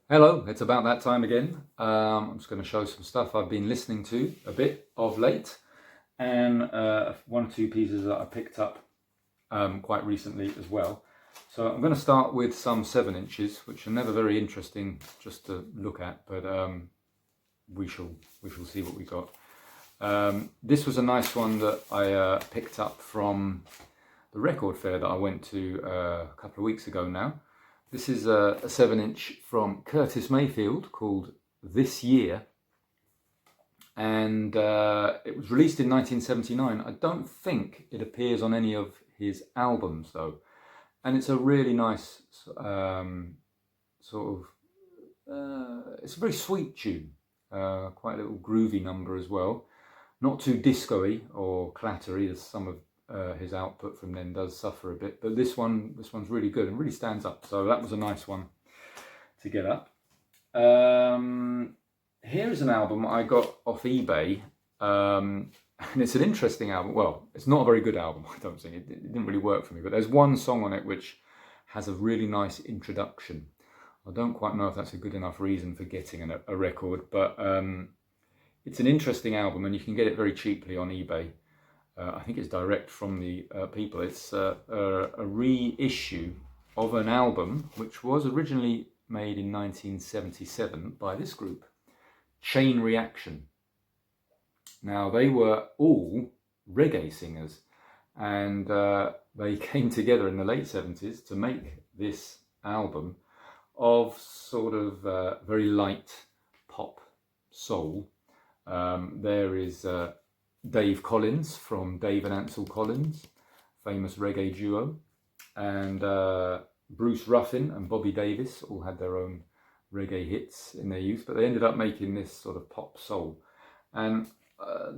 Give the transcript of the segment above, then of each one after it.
Hello, it's about that time again. I'm just going to show some stuff I've been listening to a bit of late, and one or two pieces that I picked up quite recently as well. So I'm going to start with some 7-inches, which are never very interesting just to look at, but we shall see what we got. This was a nice one that I picked up from the record fair that I went to a couple of weeks ago now. This is a 7-inch from Curtis Mayfield called This Year, and it was released in 1979. I don't think it appears on any of his albums though, and it's a really nice it's a very sweet tune, quite a little groovy number as well, not too disco-y or clattery as some of his output from then does suffer a bit, but this one's really good and really stands up. So that was a nice one to get up. Here is an album I got off eBay, and it's an interesting album. Well, it's not a very good album, I don't think. It didn't really work for me, but there's one song on it which has a really nice introduction. I don't quite know if that's a good enough reason for getting a record, but it's an interesting album and you can get it very cheaply on eBay. I think it's direct from the people. It's a reissue of an album which was originally made in 1977 by this group, Chain Reaction. Now, they were all reggae singers, and they came together in the late 70s to make this album of sort of very light pop soul. There is Dave Collins from Dave and Ansel Collins, famous reggae duo, and Bruce Ruffin and Bobby Davis all had their own reggae hits in their youth, but they ended up making this sort of pop soul. And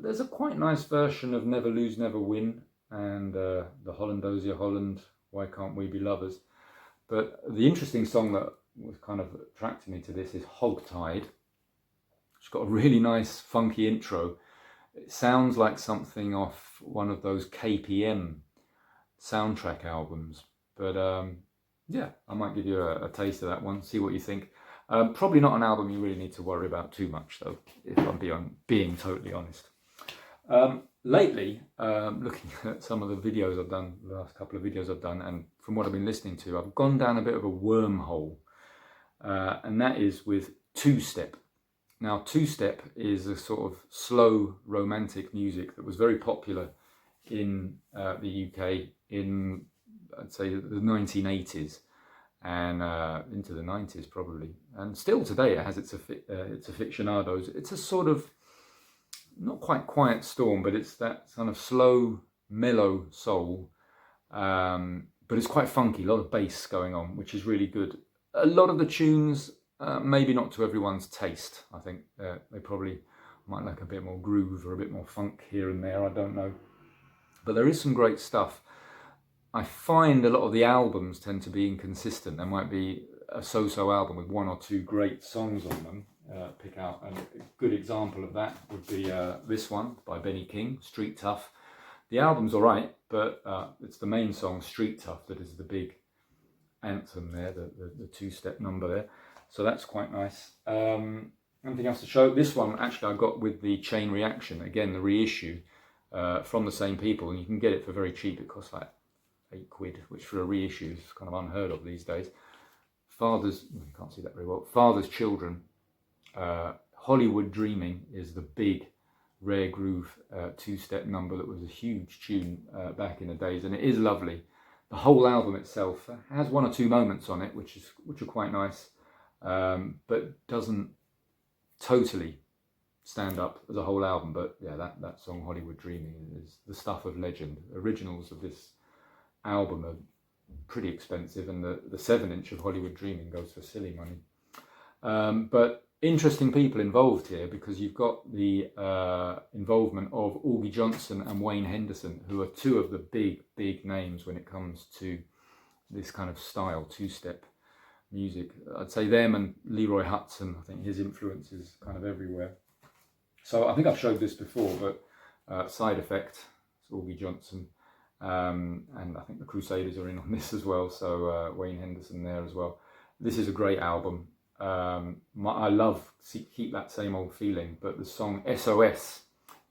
there's a quite nice version of Never Lose, Never Win, and the Hollandosia Holland, Why Can't We Be Lovers? But the interesting song that was kind of attracting me to this is Hogtied. It's got a really nice funky intro. It sounds like something off one of those KPM soundtrack albums, but yeah, I might give you a taste of that one, see what you think. Probably not an album you really need to worry about too much though, if I'm being totally honest. Lately, looking at some of the videos I've done, the last couple of videos I've done, and from what I've been listening to, I've gone down a bit of a wormhole, and that is with two-step. Now, two-step is a sort of slow romantic music that was very popular in the UK in, I'd say, the 1980s and into the 90s probably. And still today it has its aficionados. It's a sort of, not quite quiet storm, but it's that kind of slow, mellow soul. But it's quite funky, a lot of bass going on, which is really good. A lot of the tunes, maybe not to everyone's taste. I think they probably might like a bit more groove or a bit more funk here and there, I don't know. But there is some great stuff. I find a lot of the albums tend to be inconsistent. There might be a so-so album with one or two great songs on them. Pick out, and a good example of that would be this one by Benny King, Street Tough. The album's all right, but it's the main song, Street Tough, that is the big anthem there, the two-step number there. So that's quite nice. Anything else to show? This one actually I got with the Chain Reaction, again the reissue from the same people, and you can get it for very cheap. It costs like £8, which for a reissue is kind of unheard of these days. You can't see that very well. Father's Children. Hollywood Dreaming is the big rare groove two-step number that was a huge tune back in the days, and it is lovely. The whole album itself has one or two moments on it which are quite nice, but doesn't totally stand up as a whole album. But yeah, that song Hollywood Dreaming is the stuff of legend. Originals of this album are pretty expensive, and the 7-inch of Hollywood Dreaming goes for silly money. But interesting people involved here, because you've got the involvement of Augie Johnson and Wayne Henderson, who are two of the big names when it comes to this kind of style, two-step music. I'd say them and Leroy Hudson. I think his influence is kind of everywhere. So I think I've showed this before, but Side Effect, it's Augie Johnson, and I think the Crusaders are in on this as well, so Wayne Henderson there as well. This is a great album. I love Keep That Same Old Feeling, but the song SOS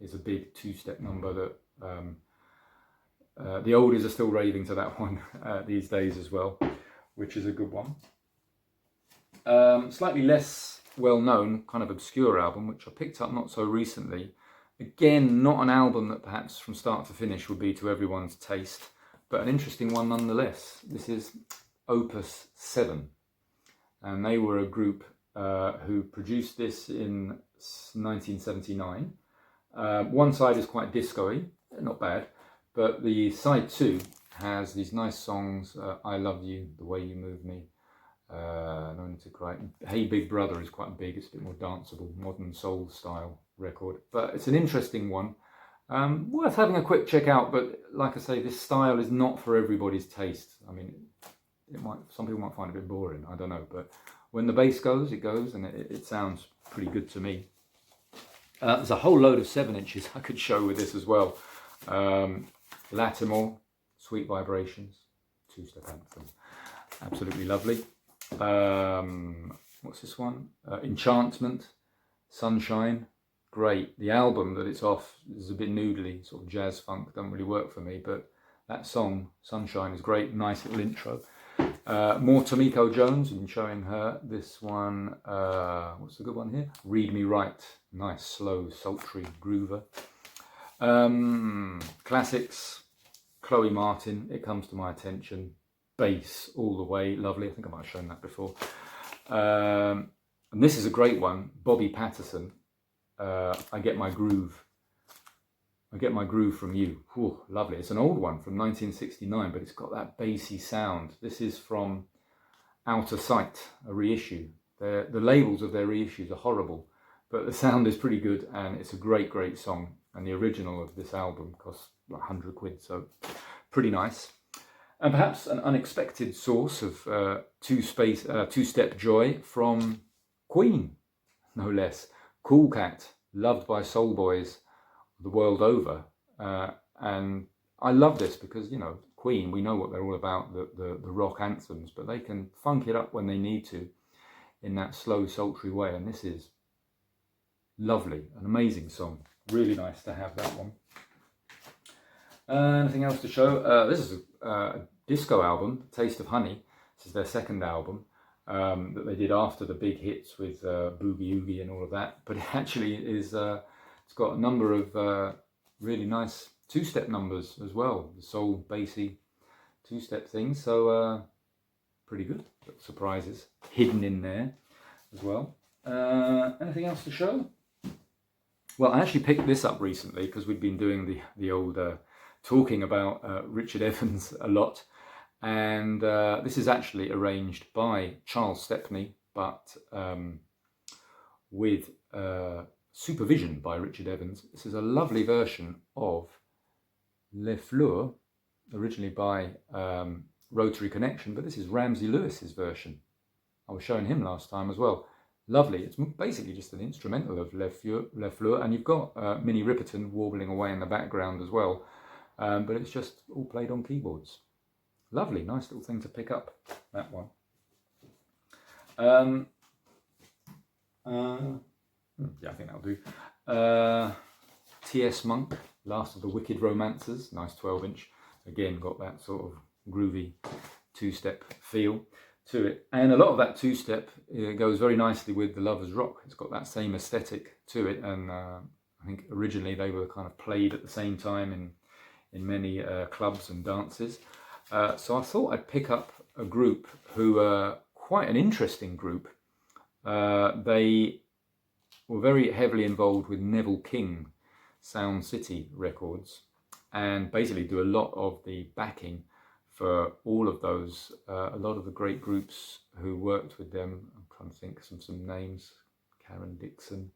is a big two-step number that the oldies are still raving to that one these days as well, which is a good one. Slightly less well-known, kind of obscure album, which I picked up not so recently. Again, not an album that perhaps from start to finish would be to everyone's taste, but an interesting one nonetheless. This is Opus VII, and they were a group who produced this in 1979. One side is quite disco-y, not bad, but the side two has these nice songs, I Love You, The Way You Move Me, No Need to Cry. Hey Big Brother is quite big, it's a bit more danceable, modern soul style record, but it's an interesting one. Worth having a quick check out, but like I say, this style is not for everybody's taste. I mean, some people might find it a bit boring, I don't know, but when the bass goes, it goes, and it sounds pretty good to me. There's a whole load of 7-inches I could show with this as well. Latimore, Sweet Vibrations, two-step anthem, absolutely lovely. What's this one? Enchantment, Sunshine, great. The album that it's off is a bit noodly, sort of jazz funk, don't really work for me, but that song, Sunshine, is great, nice little intro. More Tomiko Jones, and showing her this one, what's the good one here? Read Me Right, nice, slow, sultry groover. Classics, Chloe Martin, It Comes to My Attention, bass all the way, lovely. I think I might have shown that before. And this is a great one, Bobby Patterson, I Get My Groove. I Get My Groove From You. Whew, lovely. It's an old one from 1969, but it's got that bassy sound. This is from Outer Sight, a reissue. The labels of their reissues are horrible, but the sound is pretty good, and it's a great, great song. And the original of this album costs like 100 quid, so pretty nice. And perhaps an unexpected source of two-step joy from Queen, no less. Cool Cat, loved by soul boys the world over, and I love this because, you know, Queen, we know what they're all about, the rock anthems, but they can funk it up when they need to in that slow, sultry way, and this is lovely, an amazing song. Really nice to have that one. Anything else to show? This is a disco album, Taste of Honey. This is their second album that they did after the big hits with Boogie Oogie and all of that, but it actually is... it's got a number of really nice two-step numbers as well, the soul, bassy two-step things, so pretty good. Surprises hidden in there as well. Anything else to show? Well, I actually picked this up recently because we've been doing the old talking about Richard Evans a lot, and this is actually arranged by Charles Stepney, but with supervision by Richard Evans. This is a lovely version of Les Fleurs, originally by Rotary Connection, but this is Ramsey Lewis's version. I was showing him last time as well. Lovely. It's basically just an instrumental of Les Fleurs, and you've got Minnie Riperton warbling away in the background as well, but it's just all played on keyboards. Lovely, nice little thing to pick up, that one. Yeah, I think that'll do. T.S. Monk, Last of the Wicked Romancers, nice 12-inch. Again, got that sort of groovy two-step feel to it. And a lot of that two-step goes very nicely with the Lovers Rock. It's got that same aesthetic to it, and I think originally they were kind of played at the same time in many clubs and dances. So I thought I'd pick up a group who are quite an interesting group. They were very heavily involved with Neville King Sound City Records, and basically do a lot of the backing for all of those, a lot of the great groups who worked with them. I'm trying to think of some names, Karen Dixon,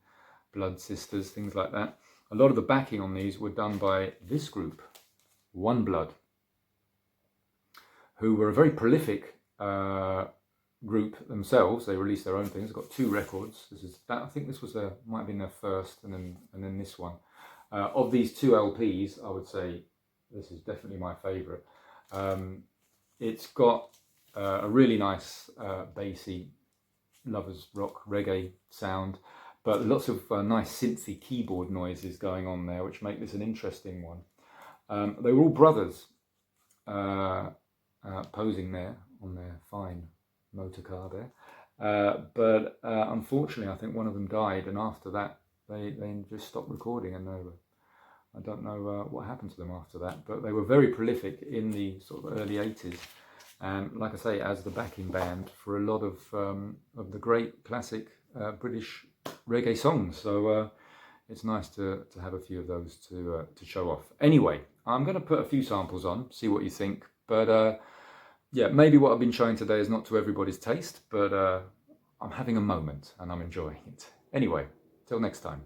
Blood Sisters, things like that. A lot of the backing on these were done by this group, One Blood, who were a very prolific group themselves. They released their own things. They've got 2 records. This is that. I think this was might have been their first, and then this one. Of these 2 LPs, I would say this is definitely my favourite. It's got a really nice bassy lovers rock reggae sound, but lots of nice synthy keyboard noises going on there, which make this an interesting one. They were all brothers posing there on their fine motor car there. But unfortunately, I think one of them died, and after that, they just stopped recording, and I don't know what happened to them after that. But they were very prolific in the sort of early 80s, and like I say, as the backing band for a lot of the great classic British reggae songs. So it's nice to have a few of those to show off. Anyway, I'm going to put a few samples on, see what you think. But yeah, maybe what I've been showing today is not to everybody's taste, but I'm having a moment and I'm enjoying it. Anyway, till next time.